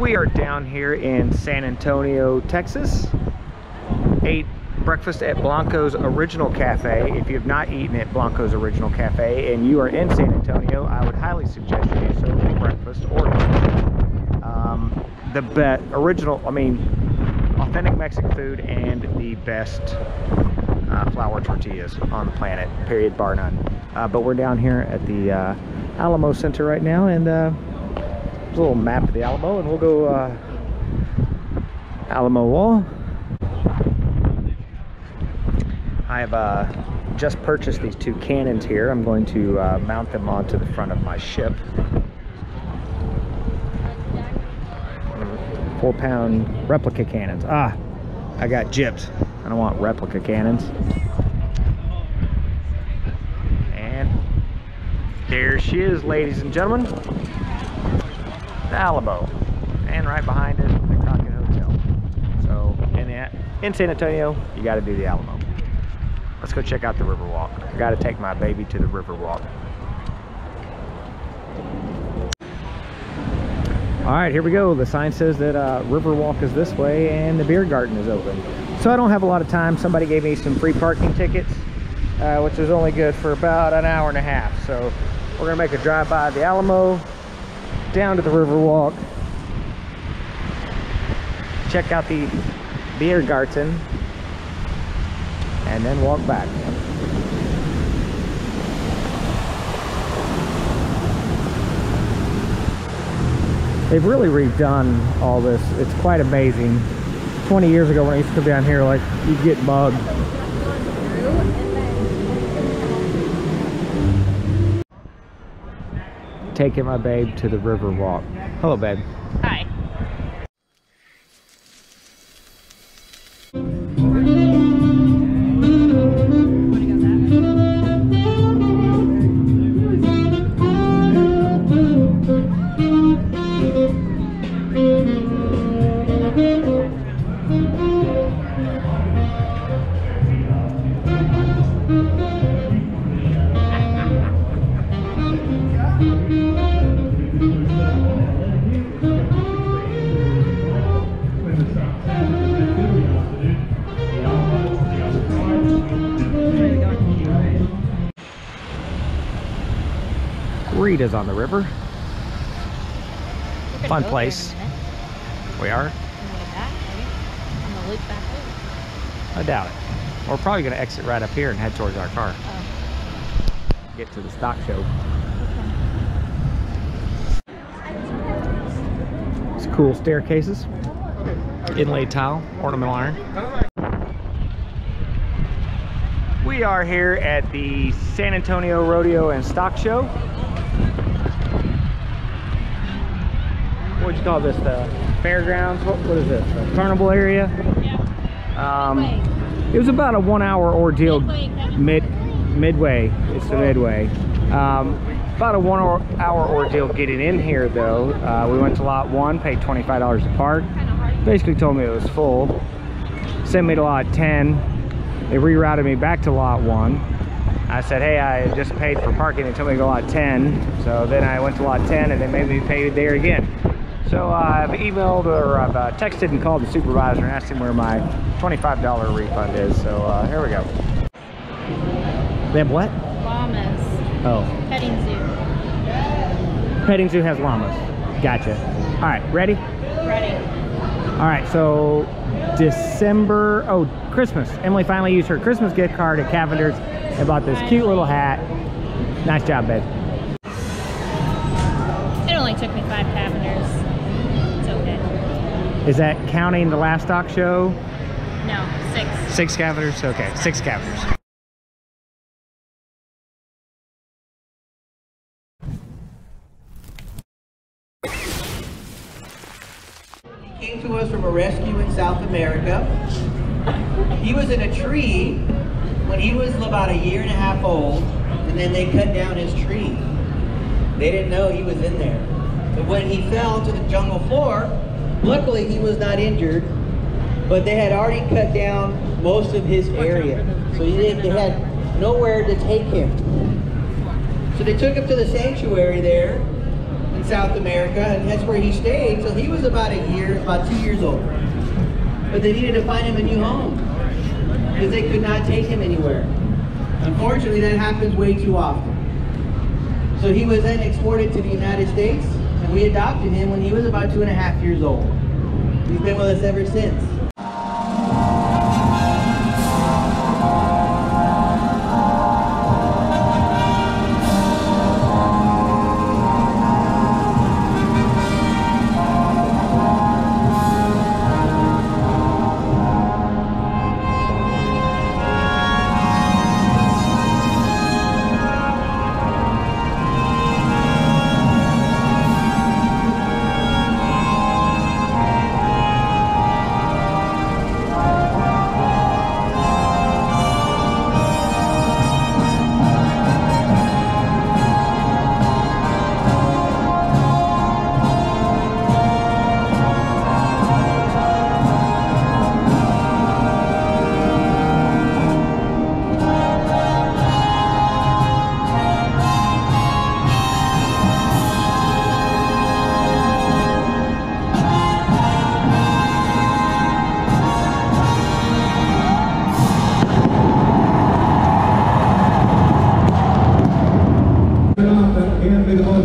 We are down here in San Antonio, Texas. Ate breakfast at Blanco's Original Cafe. If you have not eaten at Blanco's Original Cafe and you are in San Antonio, I would highly suggest you do so for breakfast or the authentic Mexican food and the best flour tortillas on the planet, period, bar none. But we're down here at the Alamo Center right now, and there's a little map of the Alamo, and we'll go Alamo Wall. I have just purchased these two cannons here. I'm going to mount them onto the front of my ship. 4-pound replica cannons. I got gypped. I don't want replica cannons. And there she is, ladies and gentlemen. The Alamo. And right behind it, the Crockett Hotel. So in San Antonio, you got to do the Alamo. Let's go check out the Riverwalk. I got to take my baby to the Riverwalk. All right, here we go. The sign says that Riverwalk is this way and the beer garden is open. So I don't have a lot of time. Somebody gave me some free parking tickets, which is only good for about an hour and a half. So we're gonna make a drive by the Alamo, down to the Riverwalk, check out the beer garden, and then walk back. They've really redone all this. It's quite amazing. 20 years ago when I used to come down here, like, you'd get mugged. Taking my babe to the Riverwalk. Hello, babe. Hi. Rita's on the river. Fun place. We are? I doubt it. We're probably going to exit right up here and head towards our car. Get to the stock show. It's cool staircases. Inlaid tile, ornamental iron. We are here at the San Antonio Rodeo and Stock Show. What'd you call this? The fairgrounds? What is this? The carnival area? Yeah. It was about a 1-hour ordeal. Midway. It's the Midway. About a 1-hour ordeal getting in here, though. We went to lot 1, paid $25 to park. Basically told me it was full. Sent me to lot 10. They rerouted me back to lot 1. I said, hey, I just paid for parking. They told me to go lot 10. So then I went to lot 10 and they made me pay there again. So I've emailed or I've texted and called the supervisor and asked him where my $25 refund is. So here we go. They have what? Llamas. Oh. Petting zoo. Petting zoo has llamas. Gotcha. All right, ready? Ready. All right, so Christmas. Emily finally used her Christmas gift card at Cavender's and bought this cute little hat. Nice job, babe. It only took me 5 Cavenders. It's okay. Is that counting the last stock show? No, 6. 6 Cavenders? Okay, 6 Cavenders. He came to us from a rescue in South America. He was in a tree when he was about 1.5 years old, and then they cut down his tree. They didn't know he was in there. But when he fell to the jungle floor, luckily he was not injured, but they had already cut down most of his area. So they had nowhere to take him. So they took him to the sanctuary there, and in South America, and that's where he stayed. So he was about 2 years old. But they needed to find him a new home because they could not take him anywhere. Unfortunately, that happens way too often. So he was then exported to the United States, and we adopted him when he was about 2.5 years old. He's been with us ever since.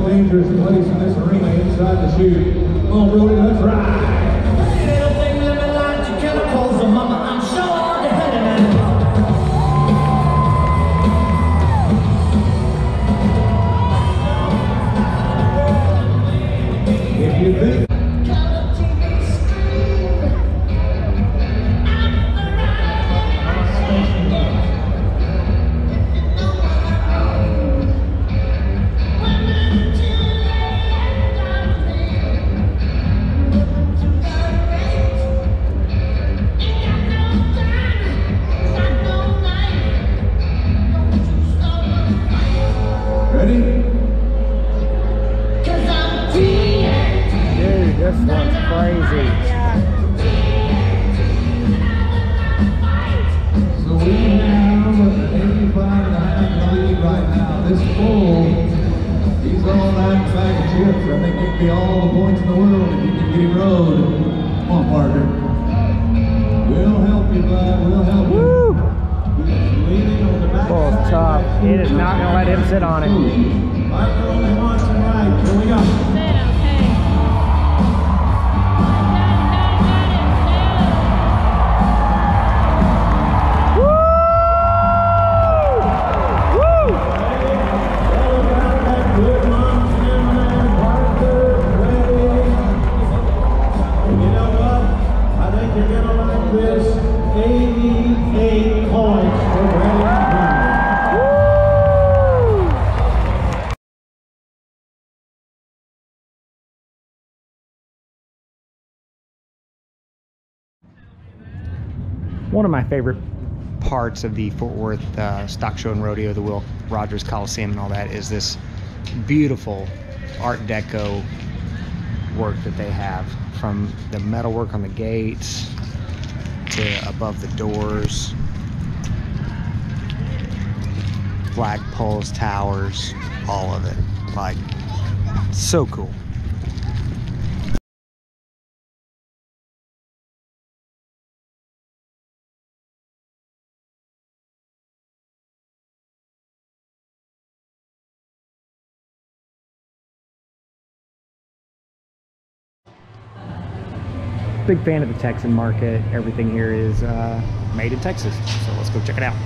Dangerous place in this arena inside the chute. Come on, Brody, let's ride. Little thing living like your chemicals, so mama, I'm sure the head of it. If you think be all the points in the world if you can get him rode. Come on, partner. We'll help you, bud. We'll help you. Woo! He's leaning on the back. Bull's tough. It is not going to let him sit on it. Parker only wants him right. Here we go. One of my favorite parts of the Fort Worth Stock Show and Rodeo, the Will Rogers Coliseum and all that, is this beautiful Art Deco work that they have, from the metalwork on the gates to above the doors, flagpoles, towers, all of it. Like, so cool. Big fan of the Texan market. Everything here is made in Texas, so let's go check it out.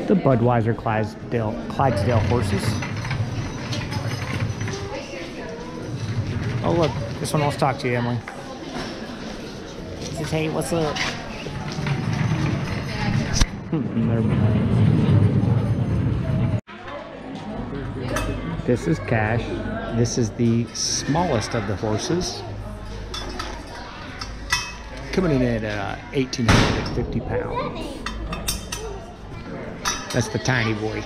The Budweiser Clydesdale horses. Oh look, this one wants to talk to you, Emily. He says, hey, what's up? This is Cash. This is the smallest of the horses, coming in at 1,850 pounds. That's the tiny boy.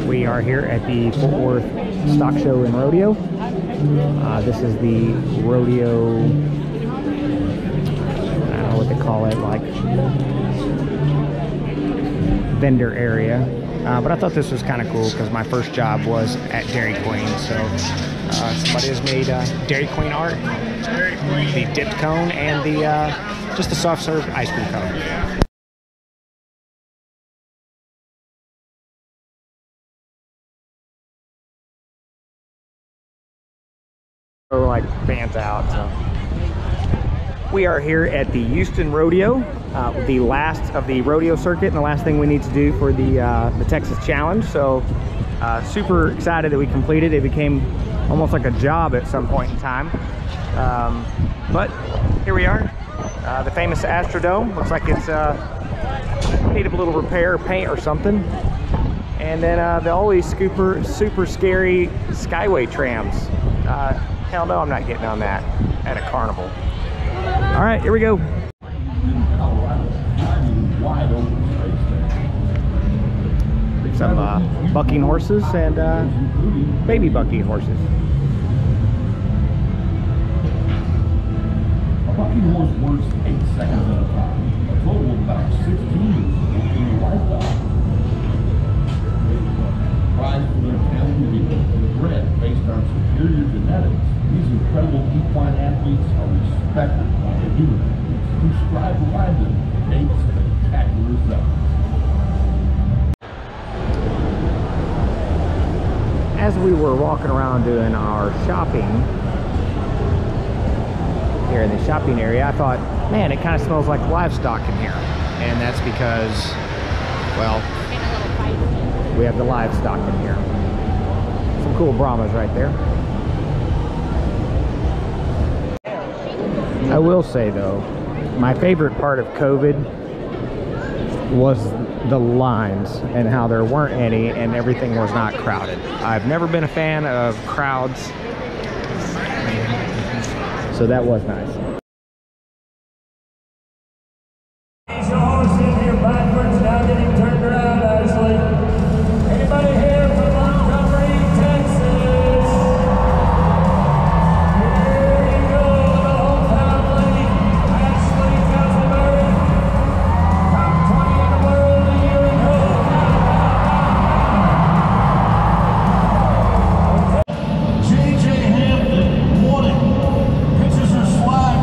We are here at the Fort Worth Stock Show and Rodeo. This is the rodeo, I don't know what they call it, like vendor area. But I thought this was kind of cool because my first job was at Dairy Queen. So somebody has made Dairy Queen art, the dipped cone, and the just the soft serve ice cream cone. So like fans out. So we are here at the Houston Rodeo, the last of the rodeo circuit, and the last thing we need to do for the Texas Challenge. So super excited that we completed. It became almost like a job at some point in time. But here we are, the famous Astrodome. Looks like it's need a little repair, paint or something. And then the always super scary Skyway trams. Hell no, I'm not getting on that at a carnival. All right, here we go. Some bucking horses and baby bucking horses. A bucking horse works 8 seconds at a time. A total of about 16 in a lifetime. Prized for their talent and bred based on superior genetics. These incredible equine athletes are respected by the human athletes who strive to ride them and make spectacular results. As we were walking around doing our shopping here in the shopping area, I thought, man, it kind of smells like livestock in here. And that's because, well, we have the livestock in here. Some cool Brahmas right there. I will say though, my favorite part of COVID was the lines and how there weren't any and everything was not crowded. I've never been a fan of crowds, so that was nice. He's your horse in here backwards, now getting turned around actually. Anybody here from Montgomery, Texas? Here you go, the whole family. Ashley Castleberry, top 20 in the world a year ago. JJ Hampton, warning. Pitches are slide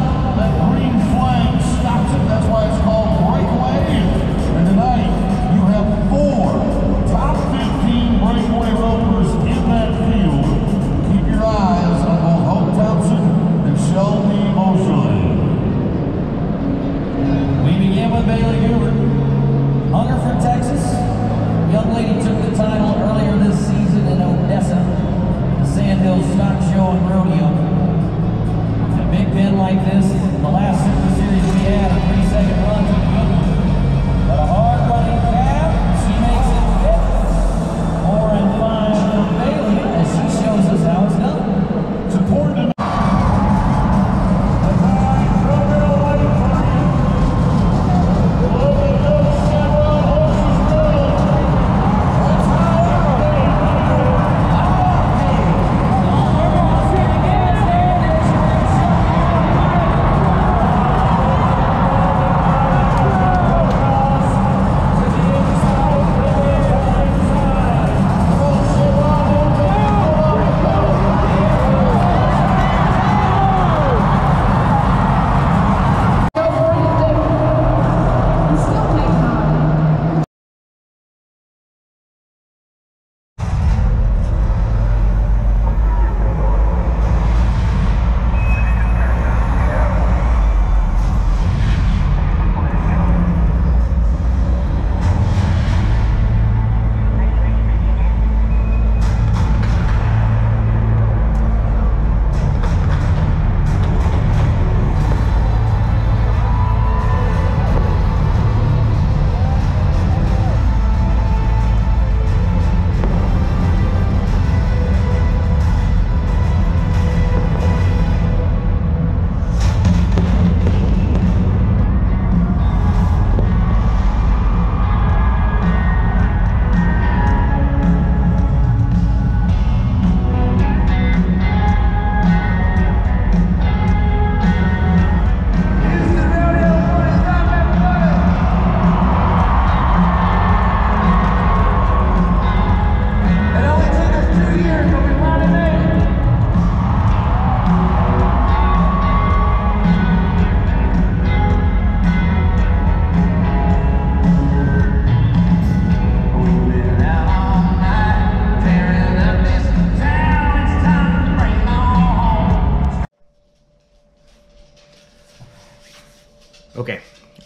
Okay,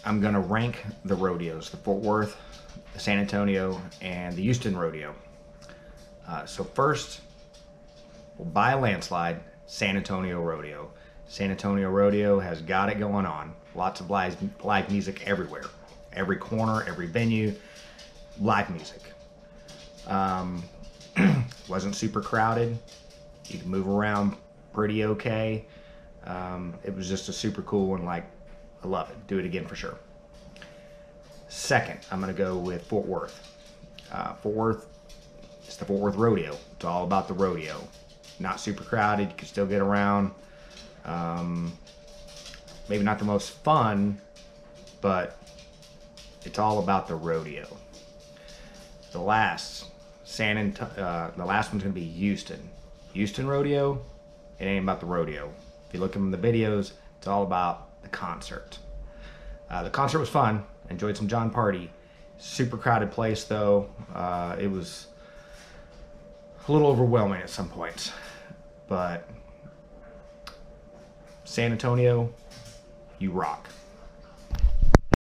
I'm gonna rank the rodeos, the Fort Worth, the San Antonio, and the Houston rodeo. So first, by a landslide, San Antonio Rodeo. San Antonio Rodeo has got it going on. Lots of live music everywhere. Every corner, every venue, live music. Wasn't super crowded. You could move around pretty okay. It was just a super cool one. Like, I love it. Do it again for sure. Second, I'm gonna go with Fort Worth. Fort Worth, it's the Fort Worth Rodeo. It's all about the rodeo. Not super crowded, you can still get around. Maybe not the most fun, but it's all about the rodeo. The last one's gonna be Houston. Houston Rodeo, it ain't about the rodeo. If you look in the videos, it's all about the concert. The concert was fun. Enjoyed some John Party. Super crowded place though. It was a little overwhelming at some points, but San Antonio, you rock.